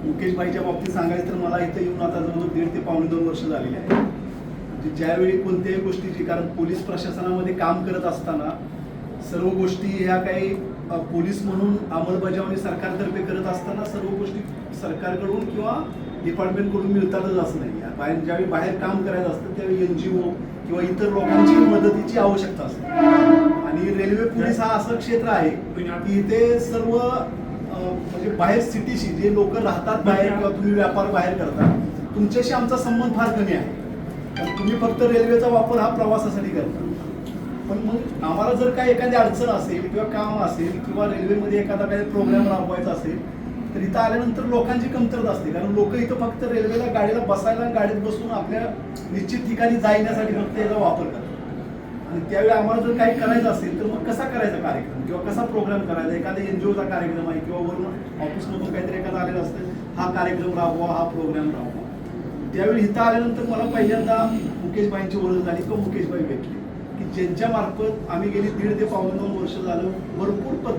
मुकेशभाईच्या बाबतीत सांगायचं तर मला इथं येऊन आता जवळजवळ 1.5 ते पावणे 2 वर्ष झालेली आहे. म्हणजे ज्यावेळी कोणत्याही गोष्टीची, कारण पोलीस प्रशासनामध्ये काम करत असताना सर्व गोष्टी ह्या काही पोलीस म्हणून अंमलबजावणी सरकारतर्फे करत असताना सर्व गोष्टी सरकारकडून किंवा डिपार्टमेंटकडून मिळतातच असं नाही. बाहेर ज्यावेळी बाहेर काम करायचं असतं त्यावेळी NGO किंवा इतर लोकांची मदतीची आवश्यकता असते. आणि रेल्वे पोलीस हा असं क्षेत्र आहे की इथे सर्व म्हणजे बाहेर सिटीशी जे लोक राहतात बाहेर किंवा तुम्ही व्यापार बाहेर करता, तुमच्याशी आमचा संबंध फार कमी आहे. कारण तुम्ही फक्त रेल्वेचा वापर हा प्रवासासाठी करता. पण मग आम्हाला जर काही एखादी अडचण असेल किंवा काम असेल किंवा रेल्वेमध्ये एखादा काही प्रोग्राम राबवायचा असेल तर इथं आल्यानंतर लोकांची कमतरता असते. कारण लोक इथं फक्त रेल्वेला गाडीला बसायला, गाडीत बसून आपल्या निश्चित ठिकाणी जाण्यासाठी फक्त याचा वापर करतात. आणि त्यावेळी आम्हाला जर काही करायचं असेल तर मग कसा करायचा कार्यक्रम किंवा कसा प्रोग्राम करायचा, एखादा NGOचा कार्यक्रम आहे किंवा वरून ऑफिसमधून काहीतरी एखादा आलेलं असतं, हा कार्यक्रम राबवा, हा प्रोग्राम राबवा. त्यावेळी इथं आल्यानंतर मला पहिल्यांदा मुकेशभाईंची ओळख झाली किंवा मुकेशभाई भेटले की ज्यांच्या मार्फत आम्ही गेली 1.5 ते पावणे 2 वर्ष झालं भरपूर